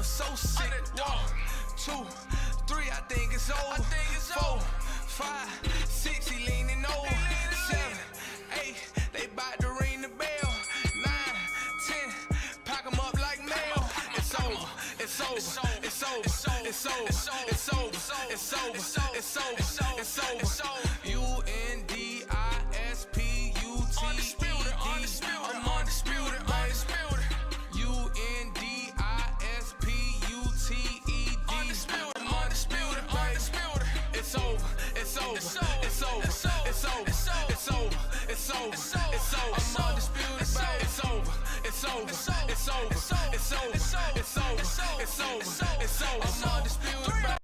so sick. 1, 2, 3, I think it's over. 4, 5, 6, he leaning over. 7, 8, they bout to ring the bell. 9, 10, pack 'em up like mail. It's over, it's over, it's over, it's over, it's over, it's over, it's over, it's over, it's over. Undisputed. I'm undisputed, undisputed. Undisputed. I'm undisputed, undisputed. It's over, it's over, it's over, it's over, it's over, it's over, it's over, it's over. I'm undisputed, it's over, it's over, it's over, it's over, it's over, it's over, it's over. I'm undisputed.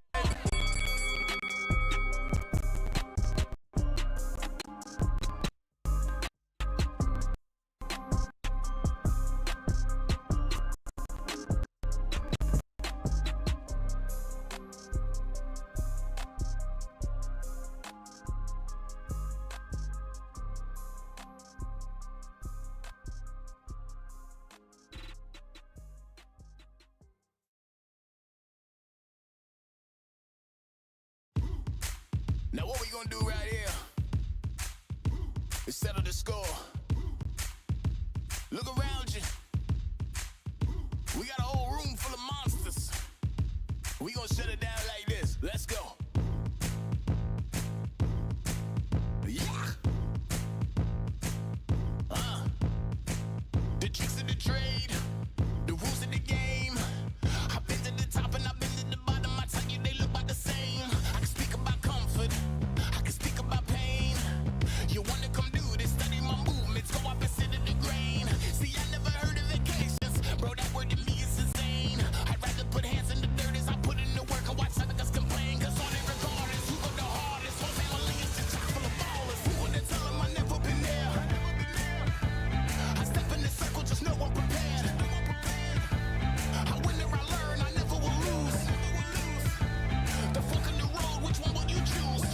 Now what we gonna do right here is settle the score. Look around you. We got a whole room full of monsters. We gonna shut it down like this. Let's go. Yeah. The tricks of the trade, the rules of the game. I've been to the top and I've been to the bottom. I tell you they look about the same. I can speak about comfort, I can speak about pain. You wanna come do this, study my movements, go up and sit in the grain. See, I never heard of vacations, bro, that word to me is insane. I'd rather put hands in the dirt as I put in the work and watch others complain. Cause all they regard is who go the hardest. Whole family is just chock full of ballers. Who wanna tell them I never been there? I step in the circle, just know I'm prepared. I win or I learn, I never will lose. The fork in the road, which one will you choose?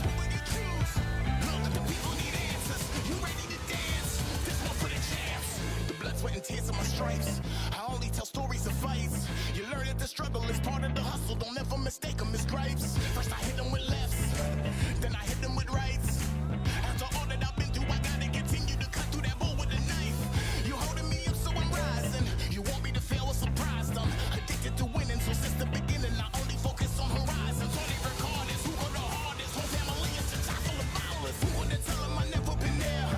Look, the people need answers. You ready to dance? This one for the champs. The blood, sweat, and tears of my stripes. I only tell stories of fights. You learn that the struggle is part of the hustle. Don't ever mistake them as gripes. First I hit them with lefts, then I hit them with rights. After all that I've been through, I gotta continue to cut through that bull with a knife. You holding me up, so I'm rising. You want me to fail or surprise them. Addicted to winning, so since the beginning, I only focus on horizons. All they record is who go the hardest. Whole family is just chock full of ballers. Who wanna tell them I never been there?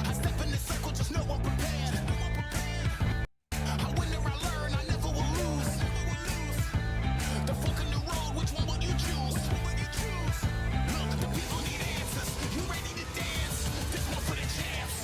I step in the circle, just know I'm prepared. I win or I learn, I never will lose. The fork in the road, which one will you choose? Look, the people need answers. You ready to dance? This one for the champs.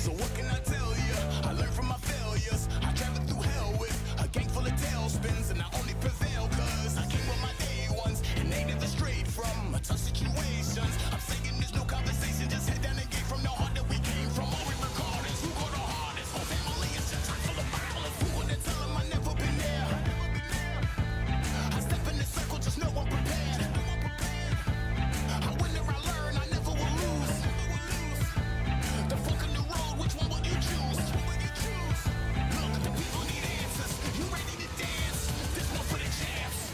So what can I tell you? I learned from my failures. I traveled through hell with a gang full of tailspins, and I only prevail cause I came with my day ones, and they never strayed from tough situations. I'm saying there's no conversation, just head down and get from the heart that we came from. All we record is who go the hardest. Whole family is just chock full of ballers. Who wanna tell them I never been there? I step in the circle, just know I'm prepared. I win or I learn, I never will lose. The fork in the road, which one will you choose? Look, the people need answers. You ready to dance? This one for the champs.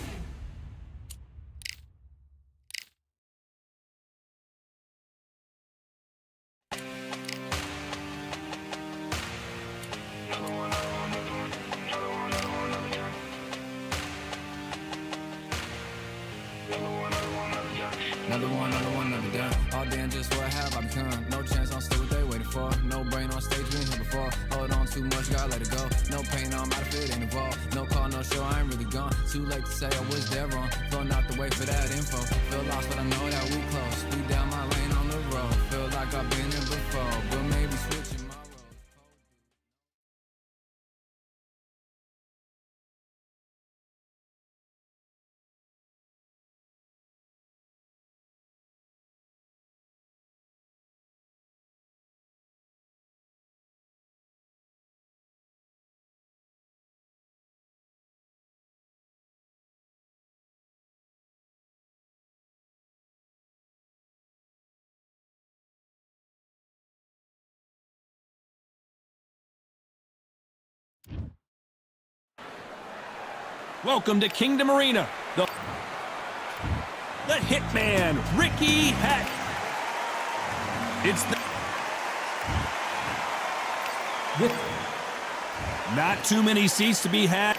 Another done. All damn, just what have I become? No chance, I'm still what they waiting for. No brain on stage, been here before. Hold on too much, gotta let it go. No pain, I'm out of it, ain't involved. No call, no show, I ain't really gone. Too late to say I was dead wrong. Floating out the way for that info. Feel lost, but I know that we close. We down my lane on the road. Feel like I've been in before, but maybe switching. Welcome to Kingdom Arena. The Hitman, Ricky Hack. It's not too many seats to be had.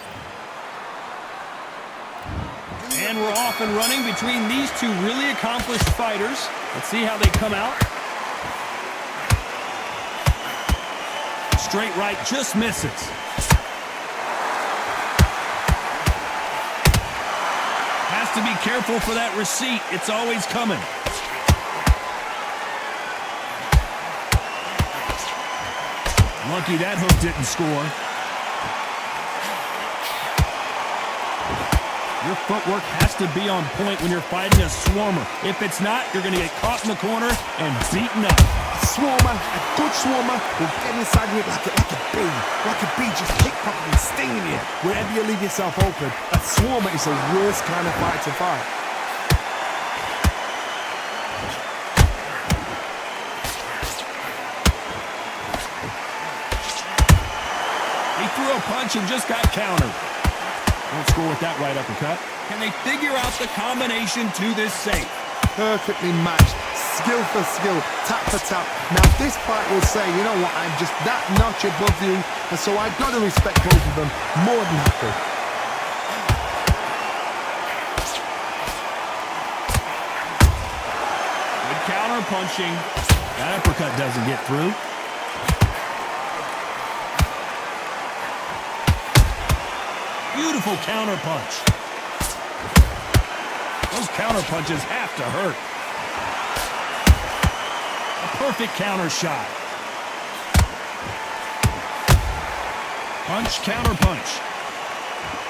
And we're off and running between these two really accomplished fighters. Let's see how they come out. Straight right just misses. Has to be careful for that receipt. It's always coming. Lucky that hook didn't score. Your footwork has to be on point when you're fighting a swarmer. If it's not, you're going to get caught in the corner and beaten up. A swarmer, a good swarmer, will get inside you like a bee. Like a bee just pickpocketing and stinging you. Wherever you leave yourself open, a swarmer is the worst kind of fight to fight. He threw a punch and just got countered. Don't score with that right uppercut. Can they figure out the combination to this safe? Perfectly matched, skill for skill, tap for tap. Now this fight will say, you know what, I'm just that notch above you, and so I've got to respect both of them more than happy. Good counter punching. That uppercut doesn't get through. Beautiful counter punch. Those counter punches have to hurt. A perfect counter shot. Punch, counter punch.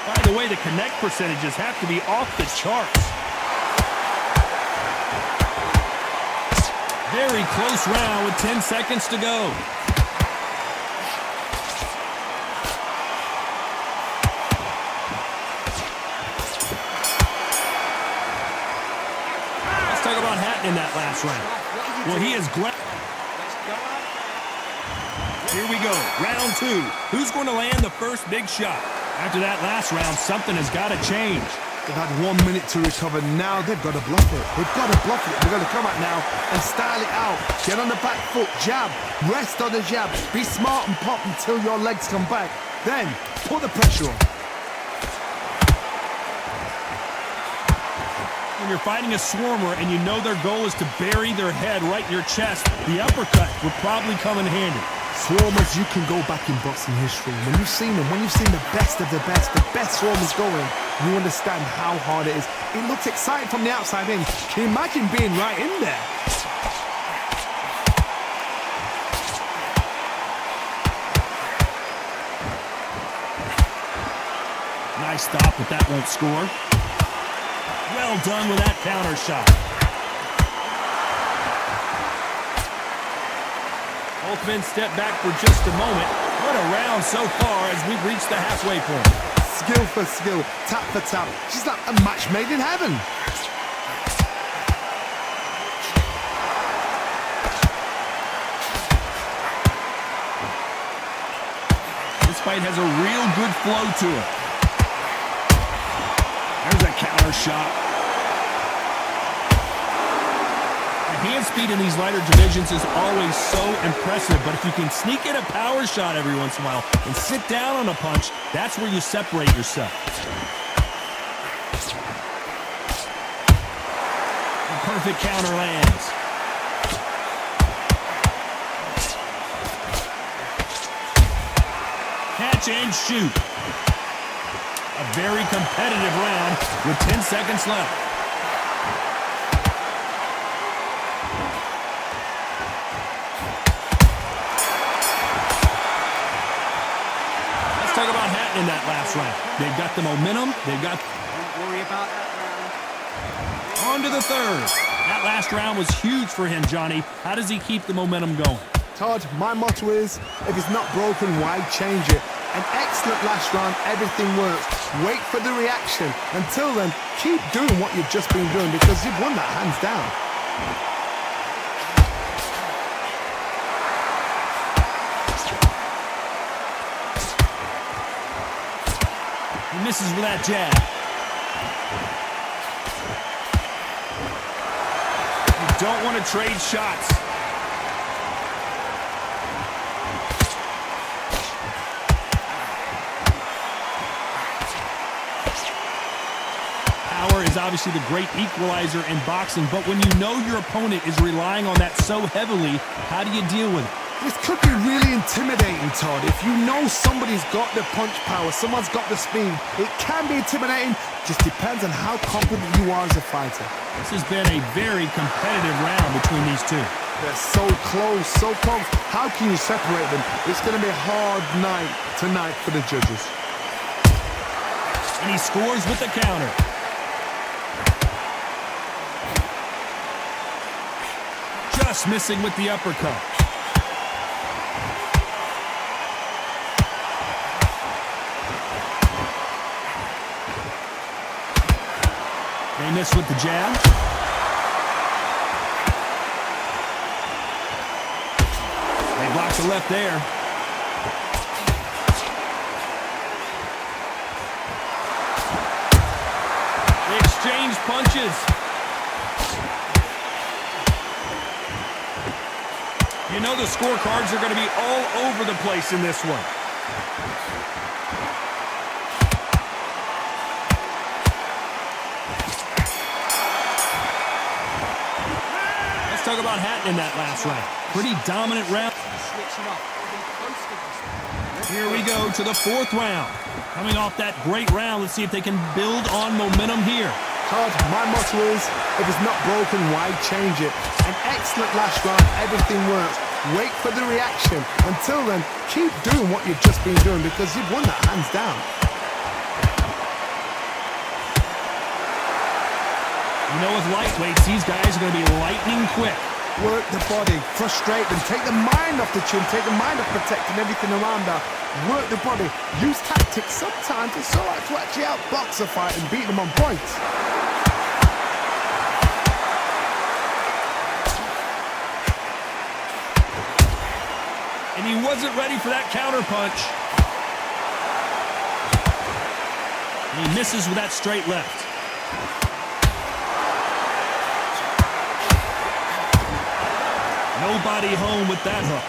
By the way, the connect percentages have to be off the charts. Very close round with 10 seconds to go. In that last round. Well, he is here we go, round two. Who's going to land the first big shot? After that last round, something has got to change. They've had 1 minute to recover. Now they've got to bluff it. They've got to bluff it. They've got to come out now and style it out. Get on the back foot, jab, rest on the jab. Be smart and pop until your legs come back. Then put the pressure on. When you're fighting a swarmer and you know their goal is to bury their head right in your chest, the uppercut would probably come in handy. Swarmers, you can go back in boxing history. When you've seen them, when you've seen the best of the best swarmers going, you understand how hard it is. It looks exciting from the outside in. Can you imagine being right in there? Nice stop, but that won't score. Well done with that counter shot. Both men step back for just a moment. What a round so far as we've reached the halfway point. Skill for skill, tap for tap. She's like a match made in heaven. This fight has a real good flow to it. There's a counter shot. Hand speed in these lighter divisions is always so impressive, but if you can sneak in a power shot every once in a while and sit down on a punch, that's where you separate yourself. A perfect counter lands. Catch and shoot. A very competitive round with 10 seconds left. Talk about Hatton in that last round. They've got the momentum. They've got... Don't worry about that round. On to the third. That last round was huge for him, Johnny. How does he keep the momentum going? Todd, my motto is, if it's not broken, why change it? An excellent last round, everything works. Wait for the reaction. Until then, keep doing what you've just been doing because you've won that hands down. Misses with that jab. You don't want to trade shots. Power is obviously the great equalizer in boxing, but when you know your opponent is relying on that so heavily, how do you deal with it? This could be really intimidating, Todd. If you know somebody's got the punch power, someone's got the speed, it can be intimidating. Just depends on how confident you are as a fighter. This has been a very competitive round between these two. They're so close, so close. How can you separate them? It's going to be a hard night tonight for the judges. And he scores with the counter. Just missing with the uppercut. They miss with the jab. They block the left there. They exchange punches. You know the scorecards are going to be all over the place in this one. Let's talk about Hatton in that last round. Pretty dominant round. Here we go to the fourth round. Coming off that great round, let's see if they can build on momentum here. Todd, my motto is, if it's not broken, why change it? An excellent last round, everything works. Wait for the reaction. Until then, keep doing what you've just been doing because you've won that hands down. You know, with lightweights, these guys are going to be lightning quick. Work the body, frustrate them, take the mind off the chin, take the mind off protecting everything around that. Work the body, use tactics sometimes. It's all right to actually outbox a fight and beat them on points. And he wasn't ready for that counter punch. And he misses with that straight left. Nobody home with that hook.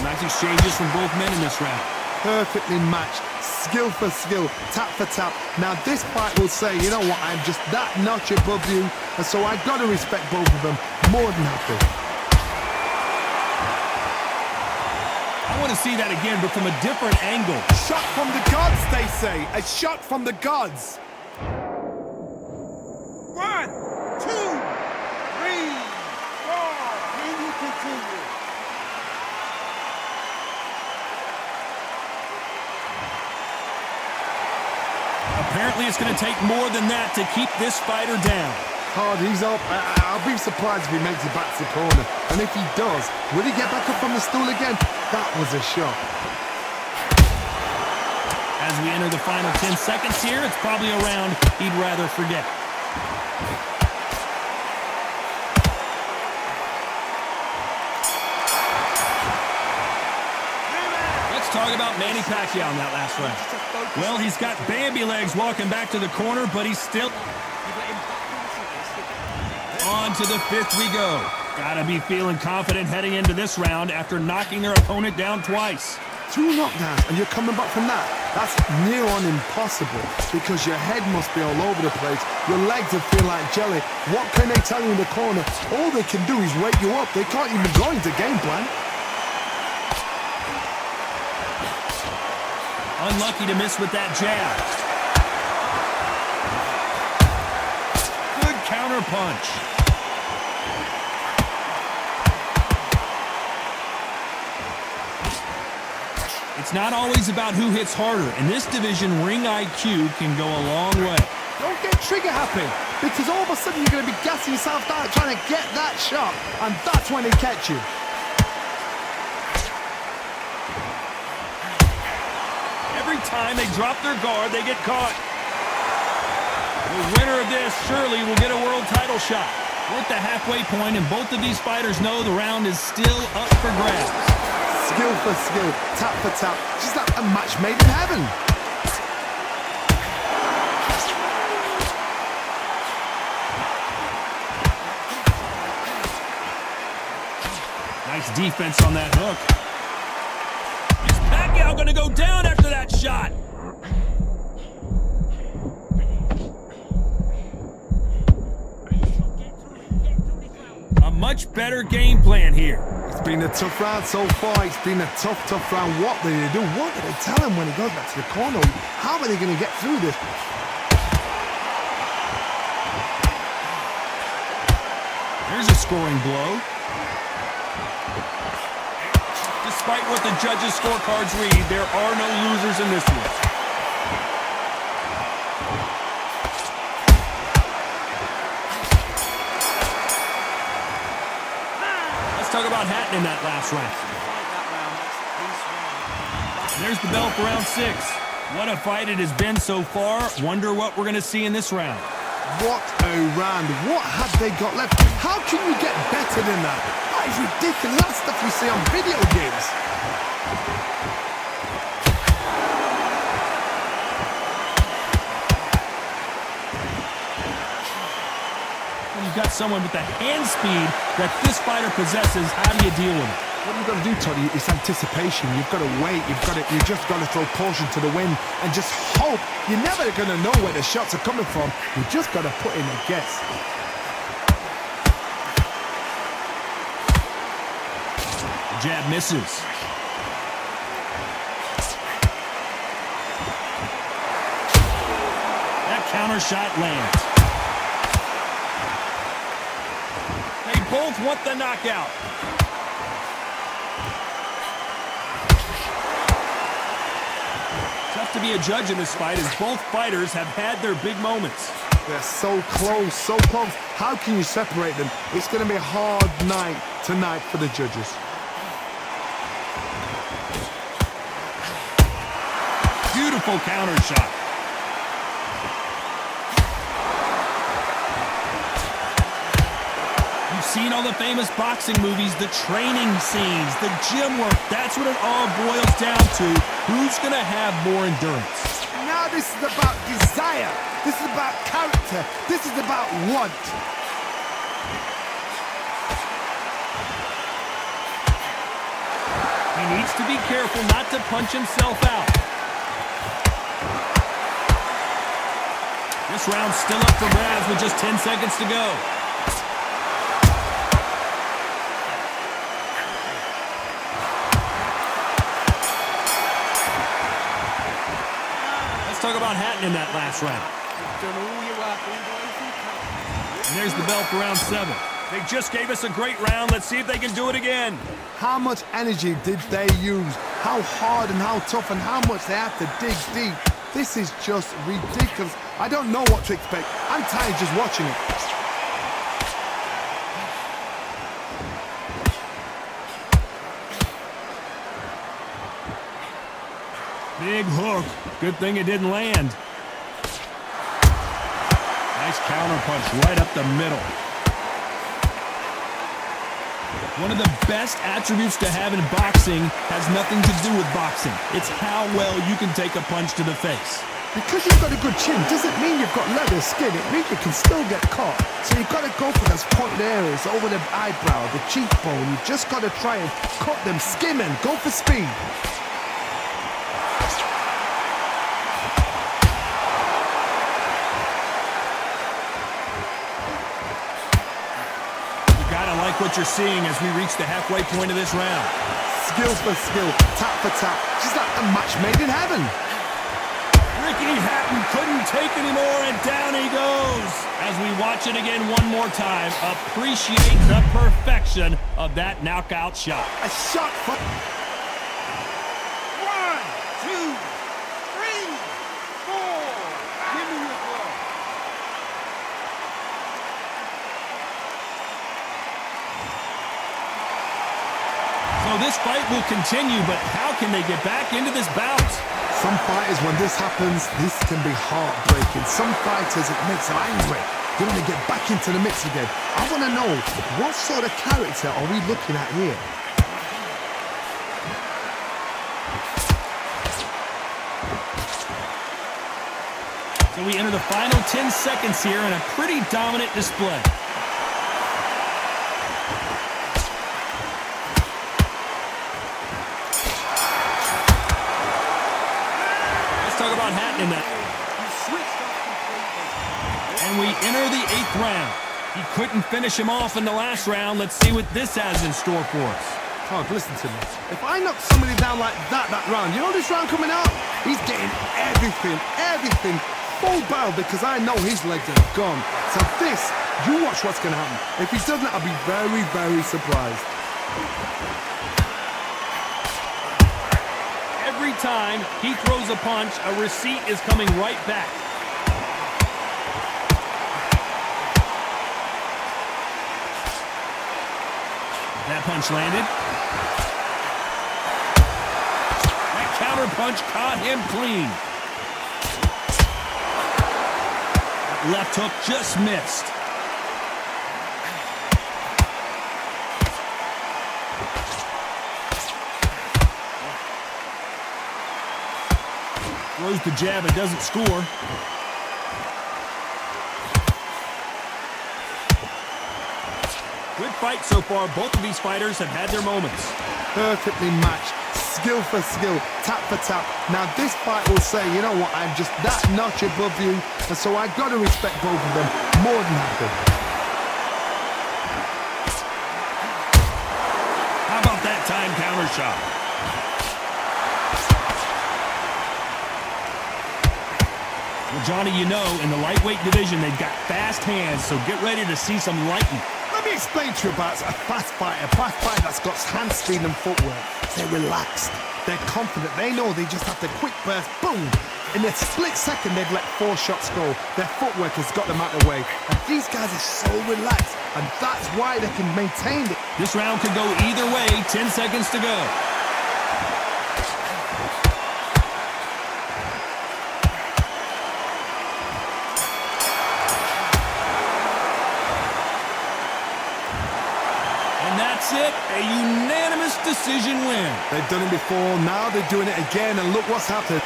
Nice exchanges from both men in this round. Perfectly matched, skill for skill, tap for tap. Now this fight will say, you know what, I'm just that notch above you, and so I got to respect both of them more than happy. I want to see that again, but from a different angle. Shot from the gods, they say. A shot from the gods. 1, 2, 3, 4. Can you continue? Apparently it's going to take more than that to keep this fighter down. Hard, he's up. I'll be surprised if he makes it back to the corner. And if he does, will he get back up from the stool again? That was a shot. As we enter the final 10 seconds here, it's probably a round he'd rather forget. Let's talk about Manny Pacquiao in that last round. Well, he's got Bambi legs walking back to the corner, but he's still... On to the fifth we go. Gotta be feeling confident heading into this round after knocking their opponent down twice. 2 knockdowns and you're coming back from that. That's near on impossible because your head must be all over the place. Your legs will feel like jelly. What can they tell you in the corner? All they can do is wake you up. They can't even go into game plan. Unlucky to miss with that jab. Good counter punch. It's not always about who hits harder. In this division, ring IQ can go a long way. Don't get trigger happy because all of a sudden you're going to be gassing yourself out trying to get that shot, and that's when they catch you. Every time they drop their guard, they get caught. The winner of this surely will get a world title shot. We're at the halfway point, and both of these fighters know the round is still up for grabs. Skill for skill, tap for tap, just like a match made in heaven. Nice defense on that hook. Is Pacquiao going to go down after that shot? A much better game plan here. It's been a tough round so far. It's been a tough round. What do they do? What do they tell him when he goes back to the corner? How are they going to get through this? There's a scoring blow. Despite what the judges' scorecards read, there are no losers in this one. Let's talk about Hatton in that last round. There's the bell for round 6. What a fight it has been so far. Wonder what we're going to see in this round. What a round. What have they got left? How can you get better than that? That is ridiculous. That's stuff you see on video games. When you've got someone with the hand speed that this fighter possesses, how do you deal with it? What you've got to do, Toddy, is anticipation. You've got to wait. You just got to throw caution to the wind and just hope. You're never going to know where the shots are coming from. You just got to put in a guess. Jab misses. That counter shot lands. They both want the knockout. Tough to be a judge in this fight as both fighters have had their big moments. They're so close, so close. How can you separate them? It's going to be a hard night tonight for the judges. Beautiful counter shot. You've seen all the famous boxing movies, the training scenes, the gym work. That's what it all boils down to. Who's going to have more endurance? Now this is about desire. This is about character. This is about want. He needs to be careful not to punch himself out. This round's still up for grabs with just 10 seconds to go. Let's talk about Hatton in that last round. And there's the bell for round 7. They just gave us a great round. Let's see if they can do it again. How much energy did they use? How hard and how tough and how much they have to dig deep. This is just ridiculous. I don't know what to expect. I'm tired just watching it. Big hook. Good thing it didn't land. Nice counter punch right up the middle. One of the best attributes to have in boxing has nothing to do with boxing. It's how well you can take a punch to the face. Because you've got a good chin doesn't mean you've got leather skin. It means you can still get caught. So you've got to go for those pointed areas over the eyebrow, the cheekbone. You've just got to try and cut them, skim them, go for speed. What you're seeing as we reach the halfway point of this round. Skill for skill, tap for tap, just like a match made in heaven. Ricky Hatton couldn't take anymore, and down he goes. As we watch it again one more time, appreciate the perfection of that knockout shot. A shot for... 1, 2, 3, 4. Give me your glove. So this fight will continue, but how can they get back into this bout? Some fighters, when this happens, this can be heartbreaking. Some fighters, it makes them angry. They're going to get back into the mix again. I want to know, what sort of character are we looking at here? So we enter the final 10 seconds here in a pretty dominant display. Let's talk about Hatton in that. And we enter the 8th round. He couldn't finish him off in the last round. Let's see what this has in store for us. Oh, listen to me. If I knock somebody down like that round, you know this round coming out? He's getting everything full barrel because I know his legs are gone. So this, you watch what's going to happen. If he doesn't, I'll be very, very surprised. Every time he throws a punch, a receipt is coming right back. That punch landed. That counter punch caught him clean. That left hook just missed. Throws the jab and doesn't score. Good fight so far. Both of these fighters have had their moments. Perfectly matched, skill for skill, tap for tap. Now this fight will say, you know what, I'm just that notch above you, and so I've got to respect both of them more than happy. How about that time counter shot? Well, Johnny, you know, in the lightweight division, they've got fast hands, so get ready to see some lightning. Let me explain to you about a fast fighter that's got hand speed and footwork. They're relaxed, they're confident, they know they just have to quick burst, boom! In a split second, they've let 4 shots go. Their footwork has got them out of the way. And these guys are so relaxed, and that's why they can maintain it. This round could go either way. 10 seconds to go. That's it, a unanimous decision win. They've done it before, now they're doing it again, and look what's happened.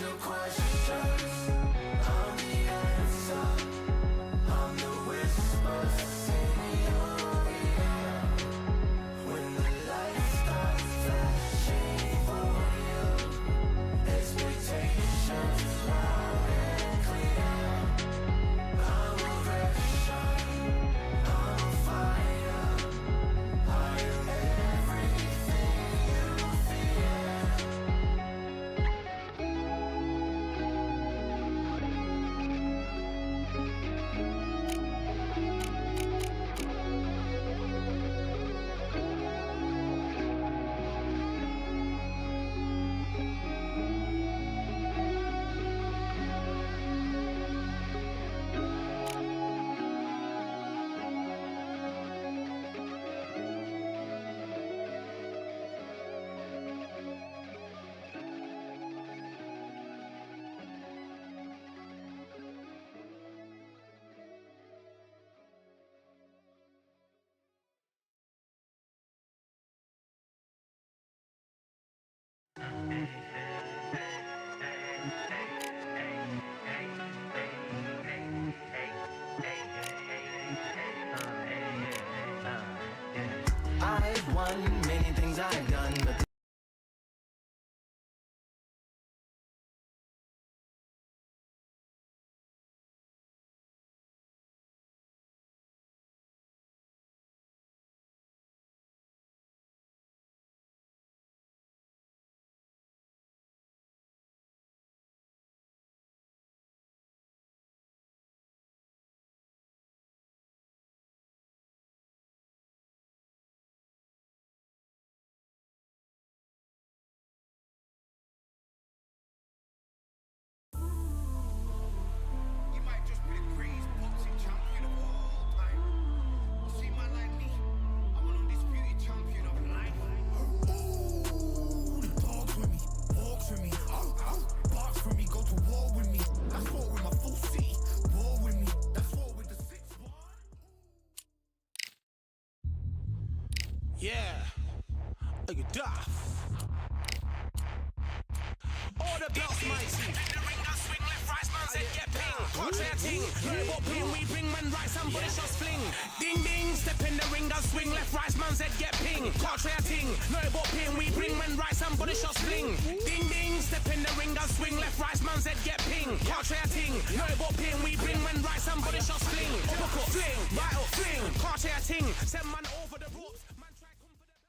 your questions. I'm the answer. I'm the whispers in your ear. When the light starts flashing for you, expectations loud and clear. I'm a passion, I'm a fire. I am everything you fear. I've won many things I've done, but You might just be the greatest boxing champion of all time. You see, man like me, I'm an undisputed champion of life. Ooh, the dogs with me, walks with me, barks for me, go to war with me. That's war with my full city, war with me. That's war with the 6-1. Yeah, look at that. All the belts, mighty. in the ring, I swing left, right, man said get ping. Contrary ting, robot pin, we bring man right, somebody shots fling. Ding ding, step in the ring, I swing left, right, man said get ping. Contrary ting, robot pin, we bring man right, somebody shots fling. Ding ding, step in the ring, I swing left, right, man said get ping. Contrary ting, robot pin, we bring man right, somebody shots fling. Uppercut, fling, right up, fling. Contrary ting, send man over the ropes. Man try come for the bell.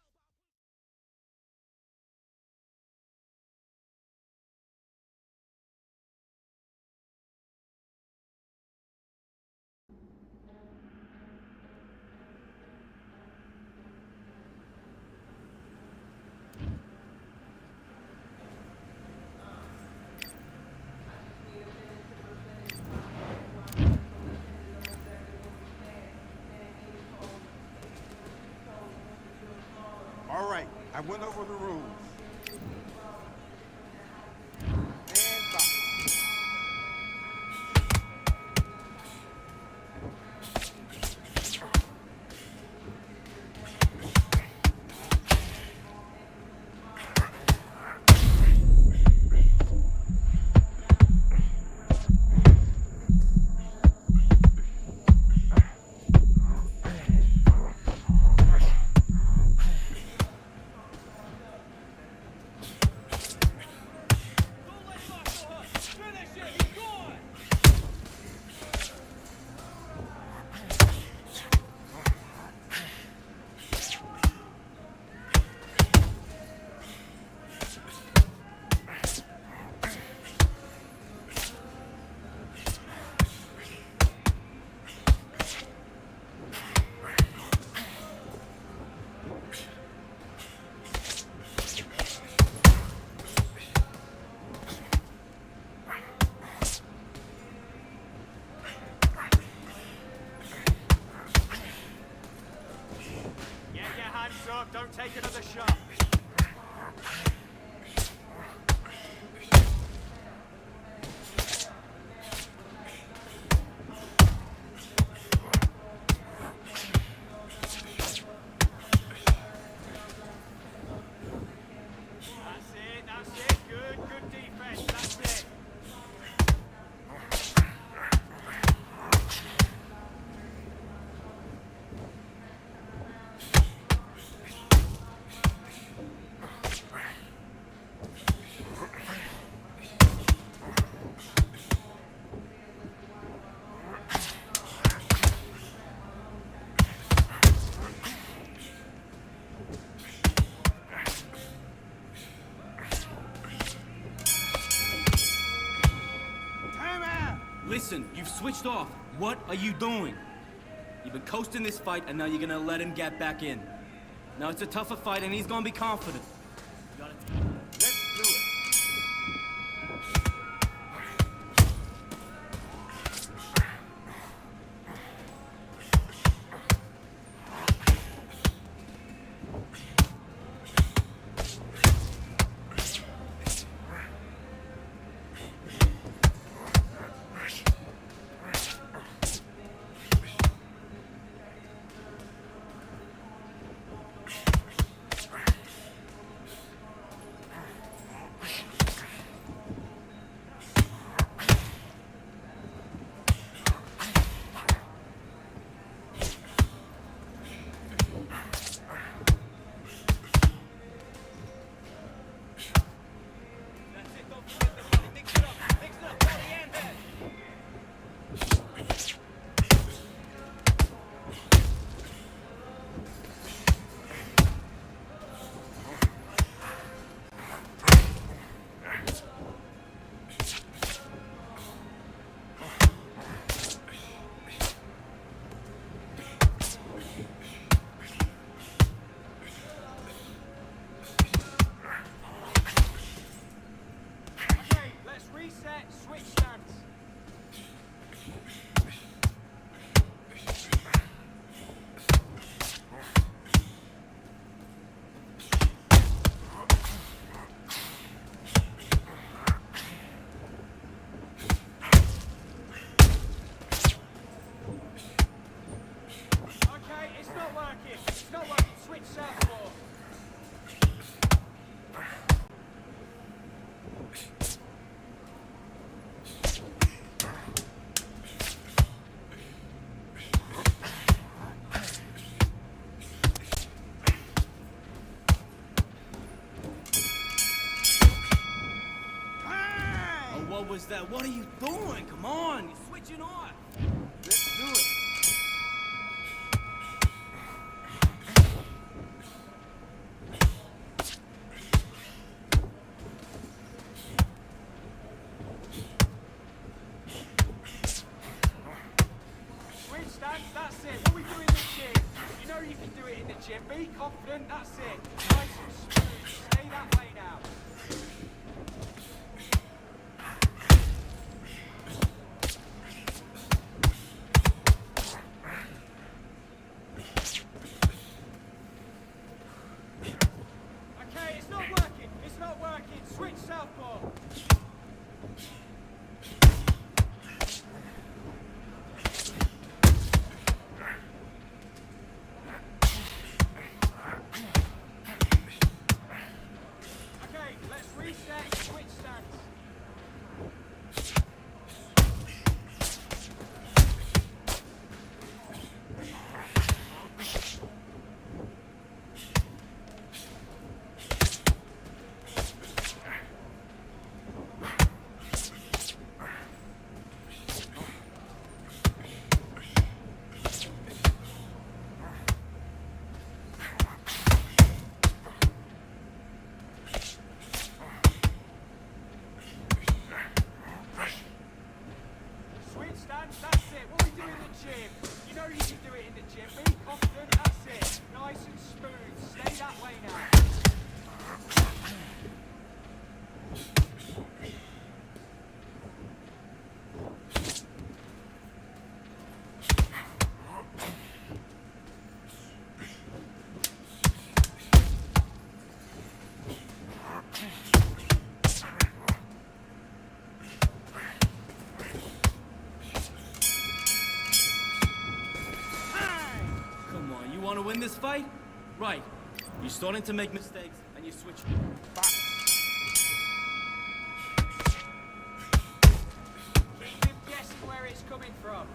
All right, I went over the rules. And back. Listen, you've switched off. What are you doing? You've been coasting this fight, and now you're gonna let him get back in. Now it's a tougher fight, and he's gonna be confident. Let's do it. What was that? What are you doing? Come on, you're switching off. Let's do it. Switch stance, that's it. What we do in the gym. You know you can do it in the gym. Be confident, that's it. Nice and smooth. Stay that way now. Switch southpaw. Okay, let's reset, switch stance. That's it. What we do in the gym. You know you can do it in the gym. Be confident. That's it. Nice and smooth. Stay that way now. Want to win this fight? Right. You're starting to make mistakes, and you switch back. Keep him guessing where it's coming from.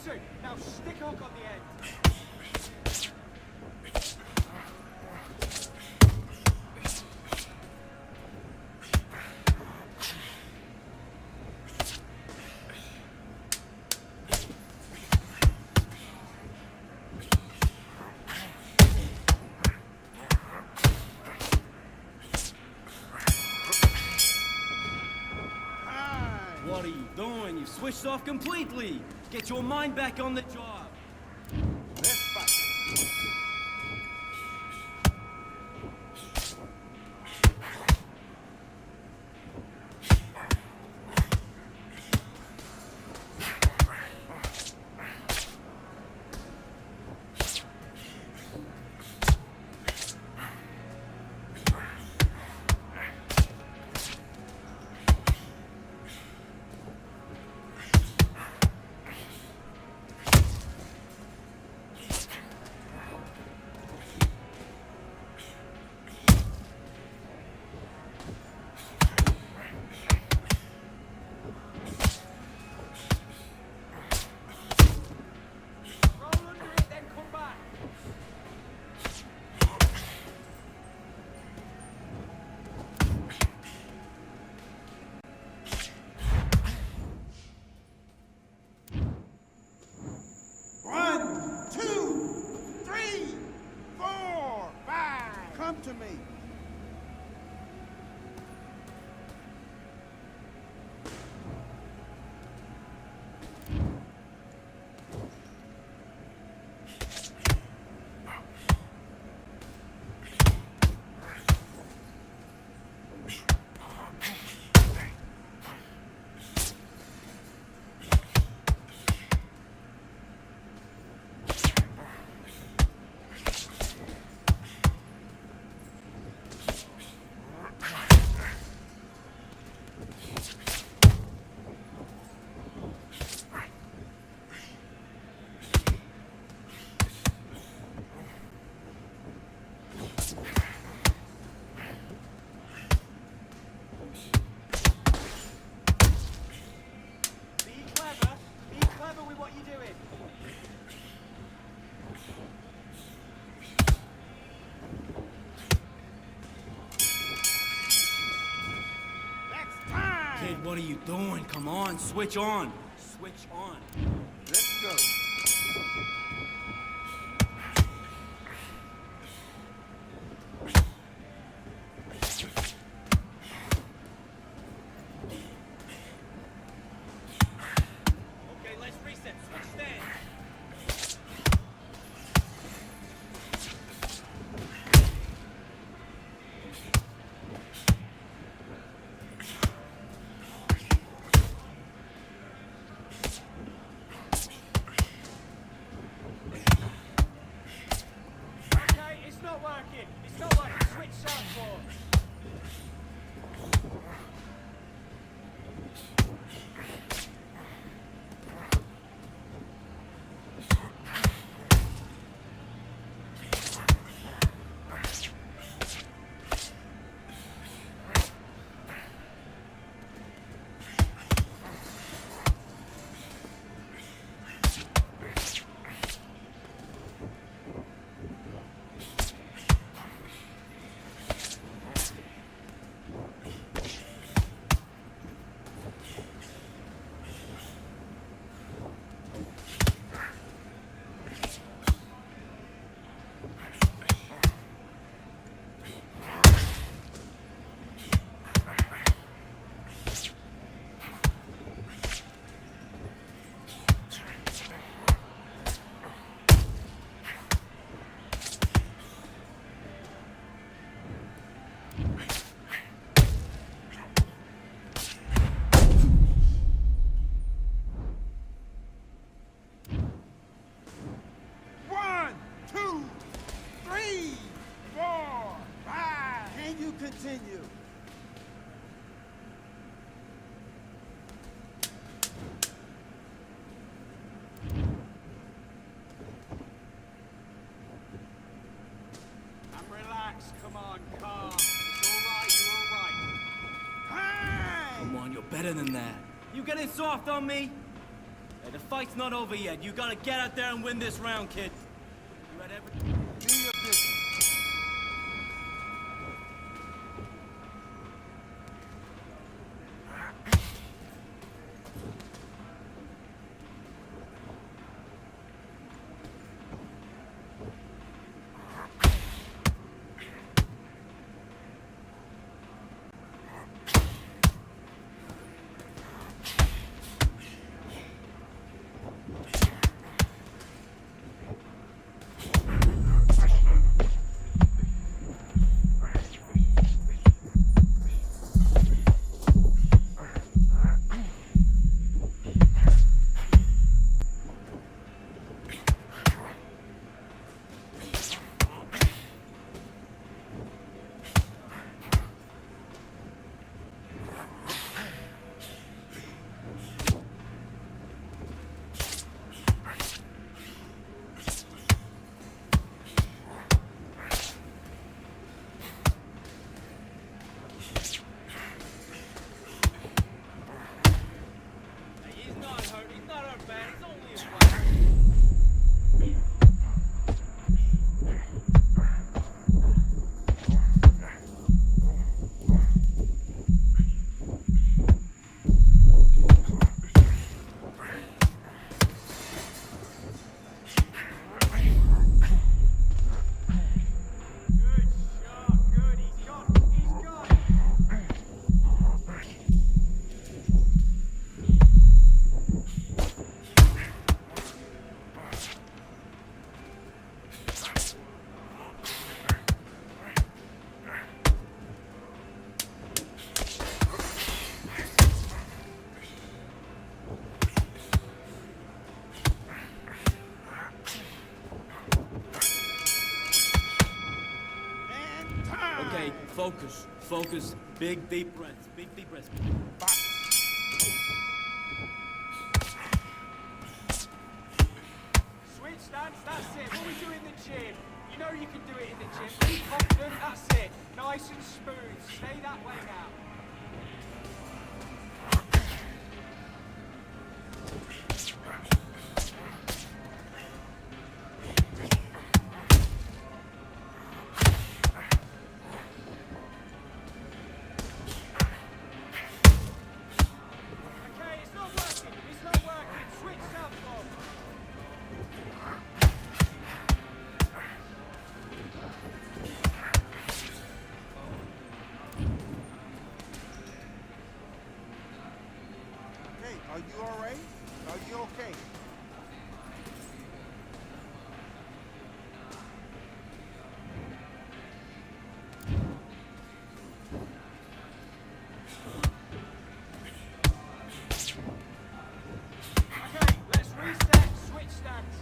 Listen, now stick hook on the end. What are you doing? You switched off completely. Get your mind back on the job. Let's fight. Roll under it, then come back. One, two, three, four, five. Come to me. Be clever with what you're doing. That's time. Kid, what are you doing? Come on, switch on. Switch on. Let's go. Okay, let's reset. Switch stand. Okay, it's not working. It's not working. Switch southpaw. One, two, three, four, five. Can you continue? And relax. Come on, calm. It's all right. You're all right. Time. Come on, you're better than that. You getting soft on me? Hey, the fight's not over yet. You gotta get out there and win this round, kid. You had everything. Do your business. He's not hurt. He's not hurt bad. It's only a fight. Good shot, good. He's got it. He's got it. Okay, focus. Focus. Big, deep breaths. Big, deep breaths. Switch stance, that's it. What we do in the gym. You know you can do it in the gym. Be confident, that's it. Nice and smooth. Stay that way now. Okay, it's not working. It's not working. Switch southpaw. Hey, are you all right? Are you okay? Okay, let's reset. Switch stance.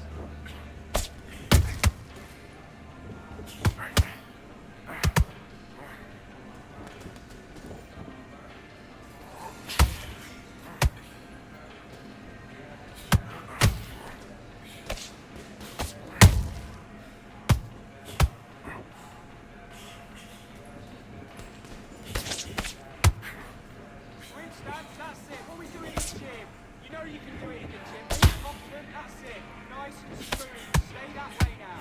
Switch stance, that's it. What we do in the gym. You know you can do it in the gym. Be confident, that's it. Nice and smooth. Stay that way now.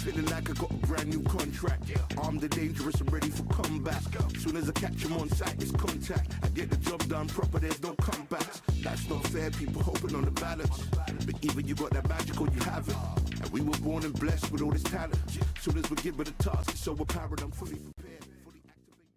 Feeling like I got a brand new contract. Armed and dangerous and ready for combat. Soon as I catch him on sight, it's contact. I get the job done proper, there's no comebacks. That's not fair, people hoping on the balance. But either you got that magic or you haven't. And we were born and blessed with all this talent. Soon as we give it a task, it's so apparent I'm fully prepared. Fully activated.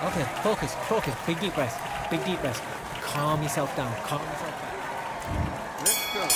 Okay, focus. Big deep breath. Calm yourself down. Let's go.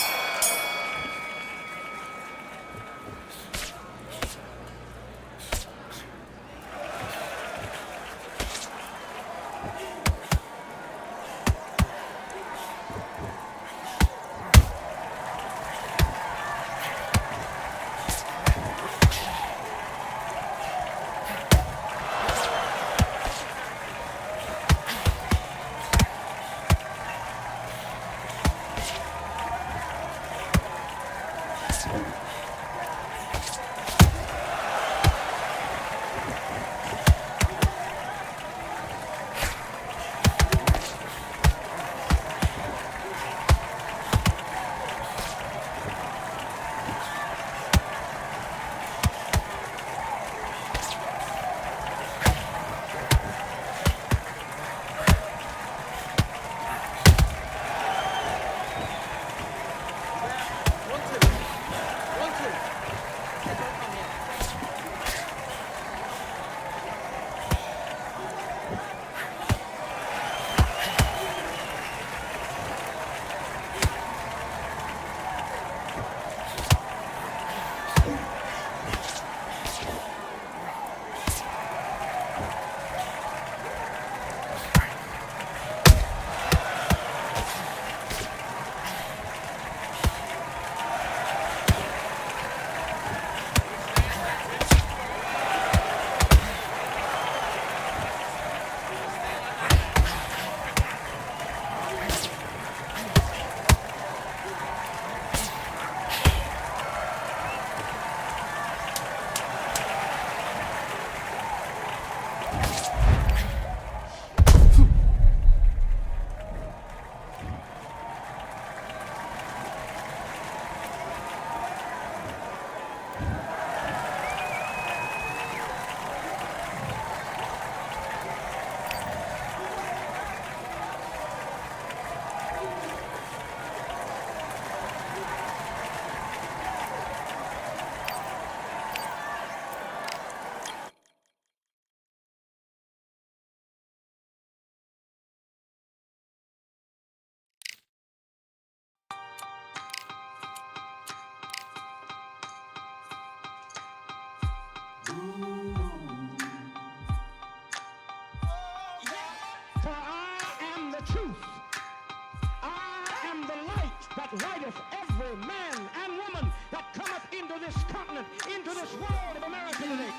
that rideth every man and woman that cometh into this continent, into this world of America today.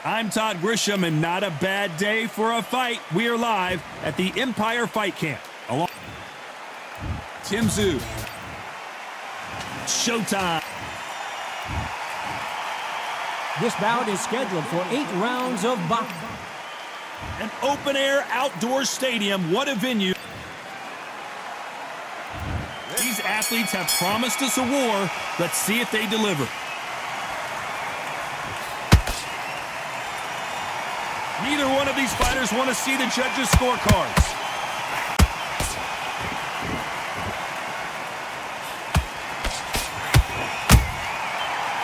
I'm Todd Grisham, and not a bad day for a fight. We are live at the Empire Fight Camp. Along Tim Tszyu. Showtime. This bout is scheduled for 8 rounds of boxing. An open-air outdoor stadium. What a venue. These athletes have promised us a war. Let's see if they deliver. Neither one of these fighters want to see the judges' scorecards.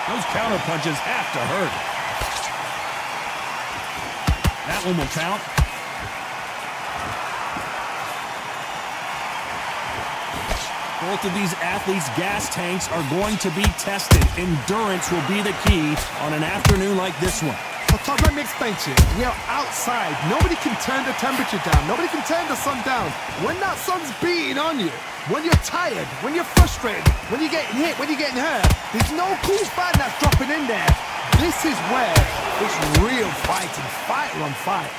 Those counter punches have to hurt. That one will count. Both of these athletes' gas tanks are going to be tested. Endurance will be the key on an afternoon like this one. So Todd, let me explain to you. We are outside. Nobody can turn the temperature down. Nobody can turn the sun down. When that sun's beating on you, when you're tired, when you're frustrated, when you're getting hit, when you're getting hurt, there's no cool fan that's dropping in there. This is where it's real fighting, fighter on fight.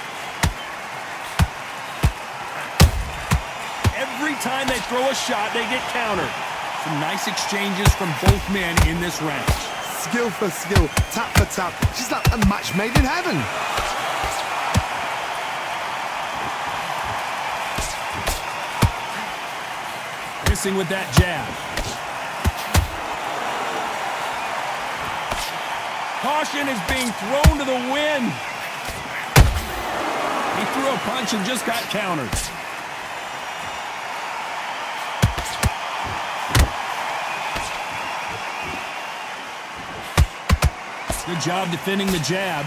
Every time they throw a shot, they get countered. Some nice exchanges from both men in this round. Skill for skill, tap for tap. She's like a match made in heaven. Missing with that jab. Caution is being thrown to the wind. He threw a punch and just got countered. Good job defending the jab.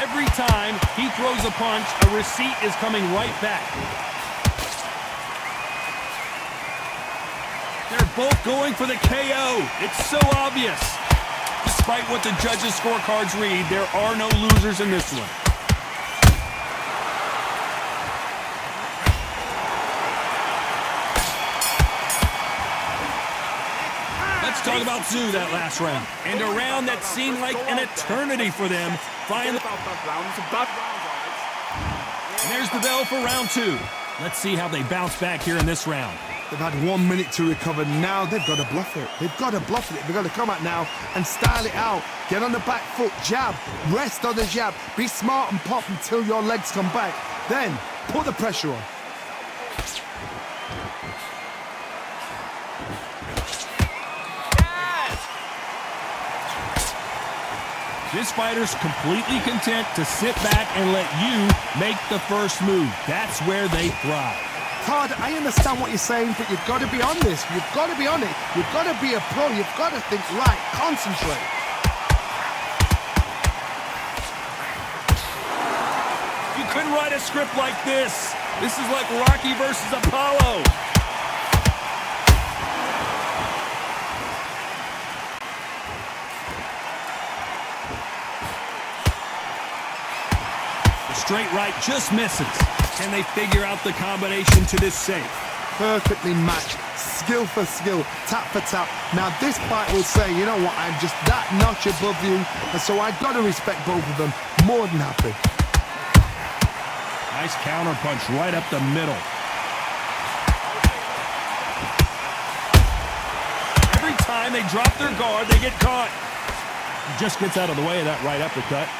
Every time he throws a punch, a receipt is coming right back. They're both going for the KO. It's so obvious. Despite what the judges' scorecards read, there are no losers in this one. Let's talk about Tszyu that last round. And a round that seemed like an eternity for them. Finally. And there's the bell for round 2. Let's see how they bounce back here in this round. They've had 1 minute to recover. Now they've got to bluff it. They've got to bluff it. They've got to come out now and style it out. Get on the back foot, jab, rest on the jab. Be smart and pop until your legs come back. Then put the pressure on. This fighter's completely content to sit back and let you make the first move. That's where they thrive. Todd, I understand what you're saying, but you've got to be on this. You've got to be on it. You've got to be a pro. You've got to think right. Concentrate. You couldn't write a script like this. This is like Rocky versus Apollo. Straight right just misses. Can they figure out the combination to this safe? Perfectly matched. Skill for skill, tap for tap. Now this fight will say, you know what, I'm just that notch above you, and so I've got to respect both of them. More than happy. Nice counter punch right up the middle. Every time they drop their guard, they get caught. He just gets out of the way of that right uppercut.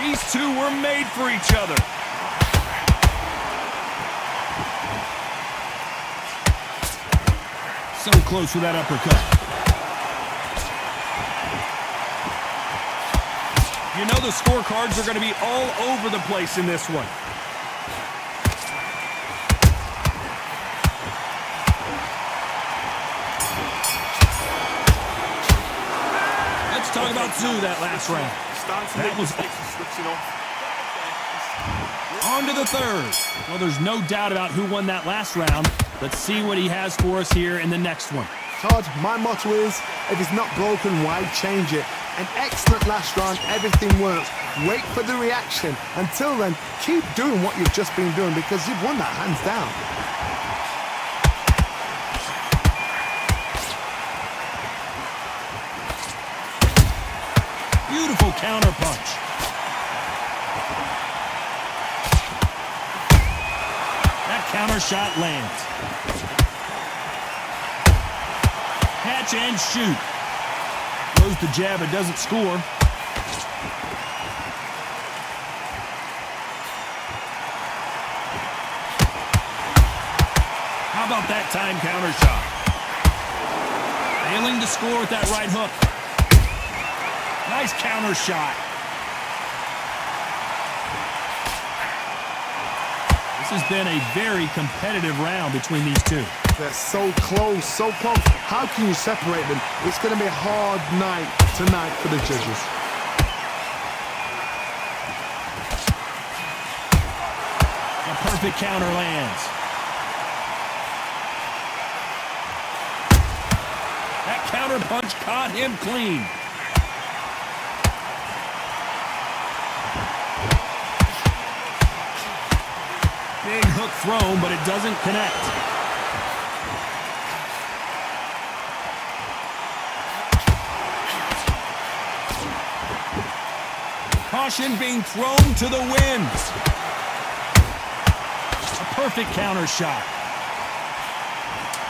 These two were made for each other. So close with that uppercut. You know the scorecards are going to be all over the place in this one. Let's talk about Zoo that last round. That was on to the third. Well, there's no doubt about who won that last round. Let's see what he has for us here in the next one. Todd, my motto is, if it's not broken, why change it? An excellent last round, everything works. Wait for the reaction. Until then, keep doing what you've just been doing because you've won that hands down. Beautiful counter punch. That counter shot lands. Catch and shoot. Throws the jab, it doesn't score. How about that time counter shot? Failing to score with that right hook. Nice counter shot. This has been a very competitive round between these two. They're so close, so close. How can you separate them? It's going to be a hard night tonight for the judges. A perfect counter lands. That counter punch caught him clean. Big hook thrown, but it doesn't connect. Caution being thrown to the wind. A perfect counter shot.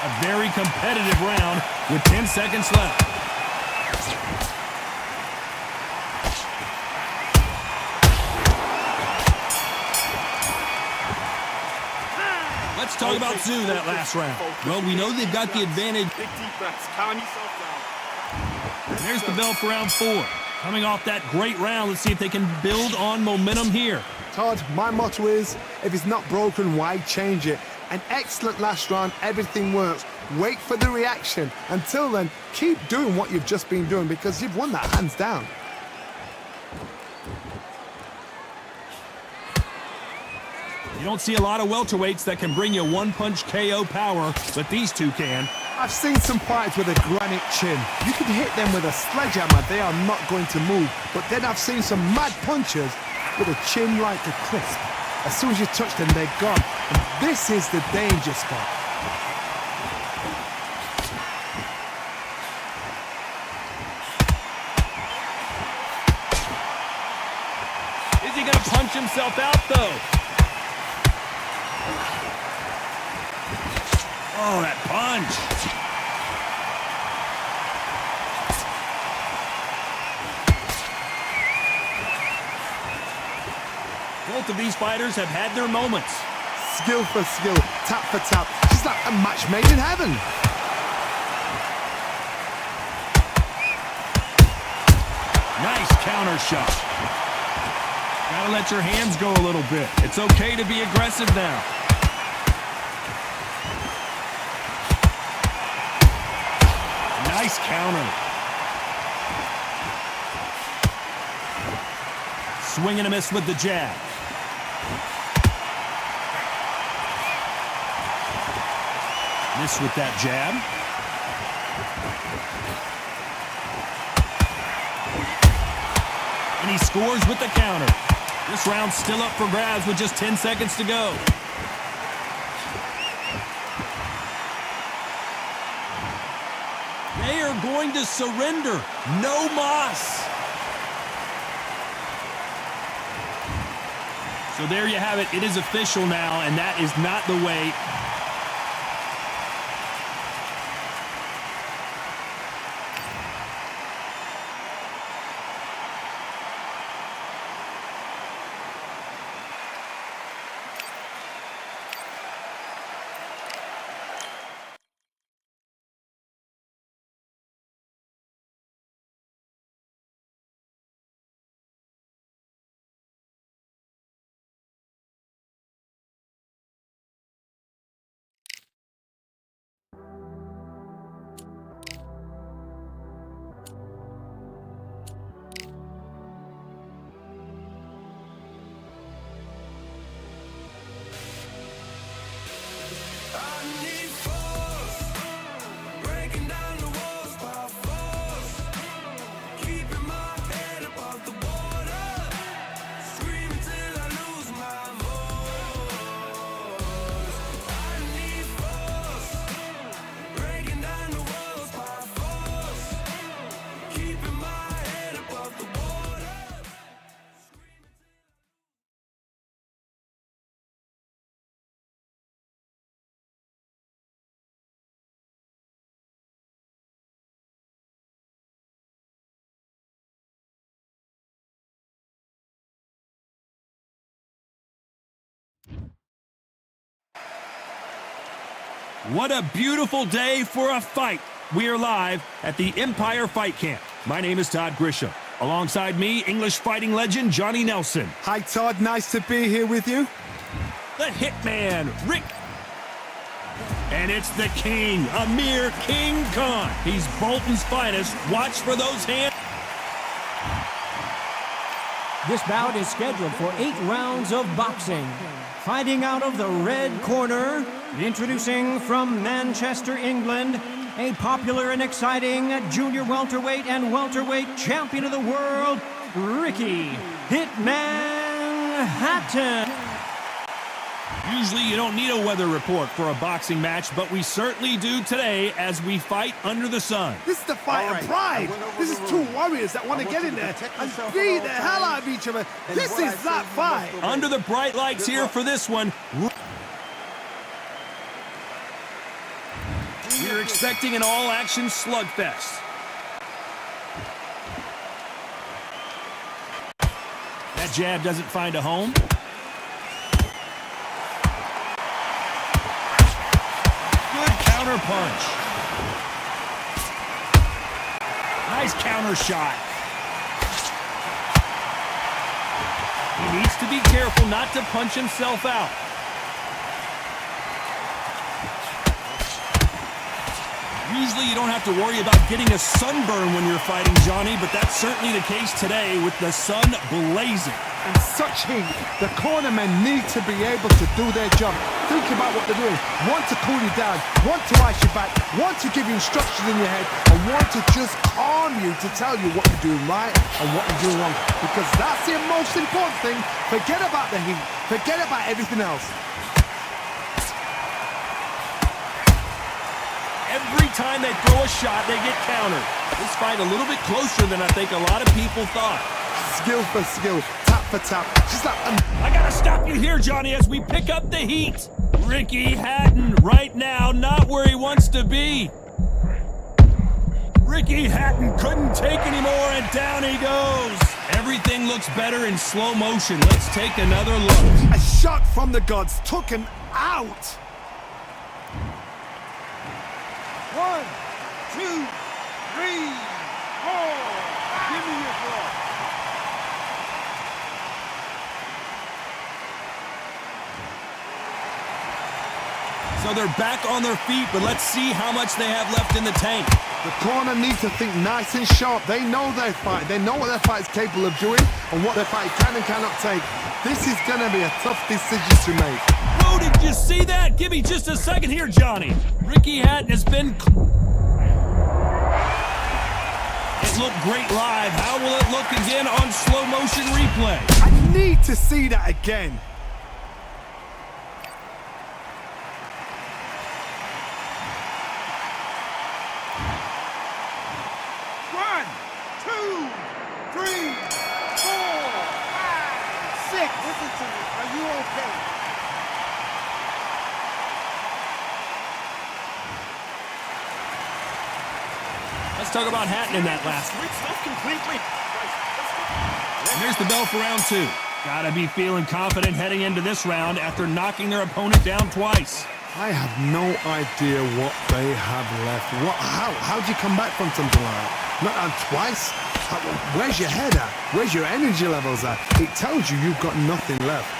A very competitive round with 10 seconds left. Let's talk about Zoo that last round. Well, we know they've got the advantage. Big deep breaths. Calm yourself down. And there's the bell for round 4. Coming off that great round, let's see if they can build on momentum here. Todd, my motto is, if it's not broken, why change it? An excellent last round, everything works. Wait for the reaction. Until then, keep doing what you've just been doing because you've won that hands down. You don't see a lot of welterweights that can bring you one-punch KO power, but these two can. I've seen some fights with a granite chin. You can hit them with a sledgehammer, they are not going to move. But then I've seen some mad punchers with a chin like a crisp. As soon as you touch them, they're gone. And this is the danger spot. Is he going to punch himself out, though? Oh, that punch. Both of these fighters have had their moments. Skill for skill, tap for tap. It's like a match made in heaven. Nice counter shot. Gotta let your hands go a little bit. It's okay to be aggressive now. Nice counter. Swing and a miss with the jab. Miss with that jab. And he scores with the counter. This round's still up for grabs with just 10 seconds to go. They are going to surrender. No mas. So there you have it. It is official now, and that is not the way What a beautiful day for a fight. We are live at the Empire Fight Camp. My name is Todd Grisham. Alongside me, English fighting legend Johnny Nelson. Hi, Todd. Nice to be here with you. The Hitman, Rick. And it's the King, Amir King Khan. He's Bolton's finest. Watch for those hands. This bout is scheduled for 8 rounds of boxing. Fighting out of the red corner, introducing from Manchester, England, a popular and exciting junior welterweight and welterweight champion of the world, Ricky Hitman Hatton. Usually you don't need a weather report for a boxing match, but we certainly do today as we fight under the sun. This is the fight of pride. This is two warriors that want to get in there and beat the hell out of each other. This is that fight. Under the bright lights here for this one. We're expecting an all-action slugfest. That jab doesn't find a home. Counter punch. Nice counter shot. He needs to be careful not to punch himself out. Usually you don't have to worry about getting a sunburn when you're fighting, Johnny, but that's certainly the case today with the sun blazing. And such heat, the cornermen need to be able to do their job. Think about what they're doing. Want to cool you down, want to ice you back, want to give you instructions in your head, and want to just calm you to tell you what you're doing right and what you're doing wrong. Because that's the most important thing. Forget about the heat. Forget about everything else. Every time they throw a shot, they get countered. This fight a little bit closer than I think a lot of people thought. Skill for skill, tap for tap. Just like I gotta stop you here, Johnny, as we pick up the heat. Ricky Hatton right now not where he wants to be. Ricky Hatton couldn't take anymore, and down he goes. Everything looks better in slow motion. Let's take another look. A shot from the gods took him out. 1, 2, 3, 4. Give me your ball. So they're back on their feet, but let's see how much they have left in the tank. The corner needs to think nice and sharp. They know their fight. They know what their fight is capable of doing and what their fight can and cannot take. This is going to be a tough decision to make. Oh, did you see that? Give me just a second here, Johnny. Ricky Hatton has been... It looked great live. How will it look again on slow motion replay? I need to see that again. Let's talk about Hatton in that last. Switched off completely. And there's the bell for round 2. Gotta be feeling confident heading into this round after knocking their opponent down twice. I have no idea what they have left. How'd you come back from something like that? Not down twice? Where's your head at? Where's your energy levels at? It tells you you've got nothing left.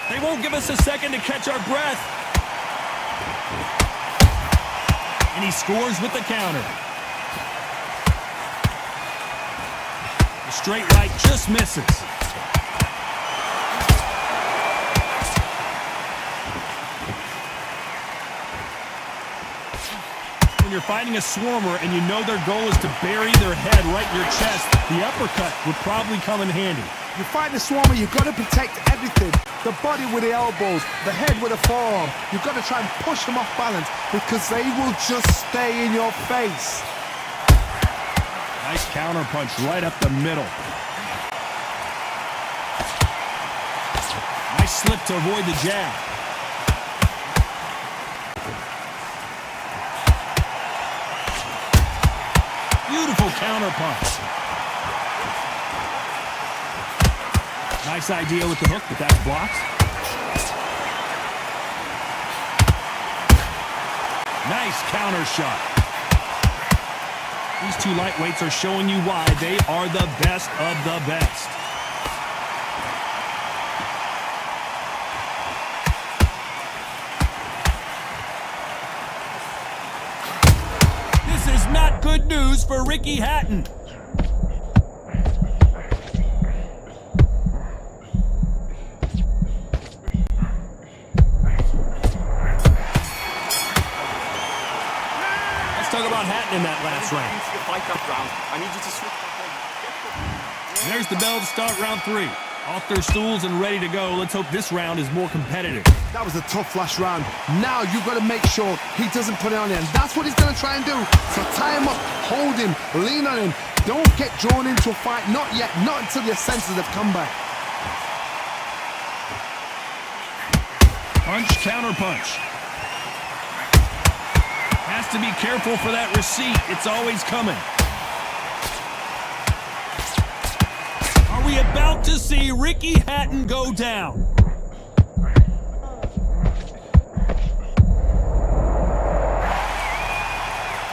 They won't give us a second to catch our breath. And he scores with the counter. The straight right just misses. When you're fighting a swarmer and you know their goal is to bury their head right in your chest, the uppercut would probably come in handy. You fight the swarmer, you've got to protect everything. The body with the elbows, the head with the forearm. You've got to try and push them off balance because they will just stay in your face. Nice counter punch right up the middle. Nice slip to avoid the jab. Beautiful counter punch. Nice idea with the hook, but that's blocked. Nice counter shot. These two lightweights are showing you why they are the best of the best. This is not good news for Ricky Hatton. Talk about Hatton in that last round. There's the bell to start round 3. Off their stools and ready to go. Let's hope this round is more competitive. That was a tough last round. Now you've got to make sure he doesn't put it on him. That's what he's going to try and do. So tie him up, hold him, lean on him. Don't get drawn into a fight. Not yet. Not until your senses have come back. Punch, counter punch. Has to be careful for that receipt. It's always coming. Are we about to see Ricky Hatton go down?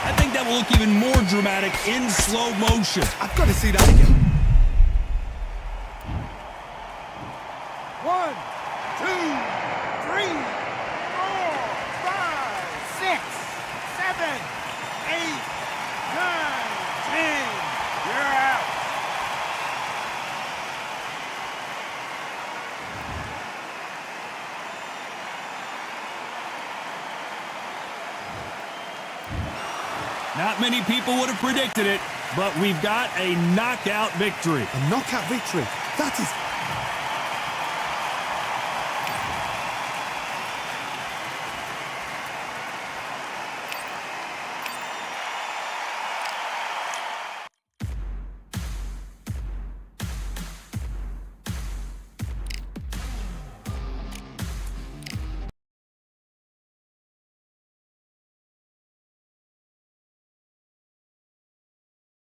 I think that will look even more dramatic in slow motion. I've got to see that again. 1, 2, 3, 4, 5, 6, 7, 8, 9, 10. You're out. Not many people would have predicted it, but we've got a knockout victory. A knockout victory. That is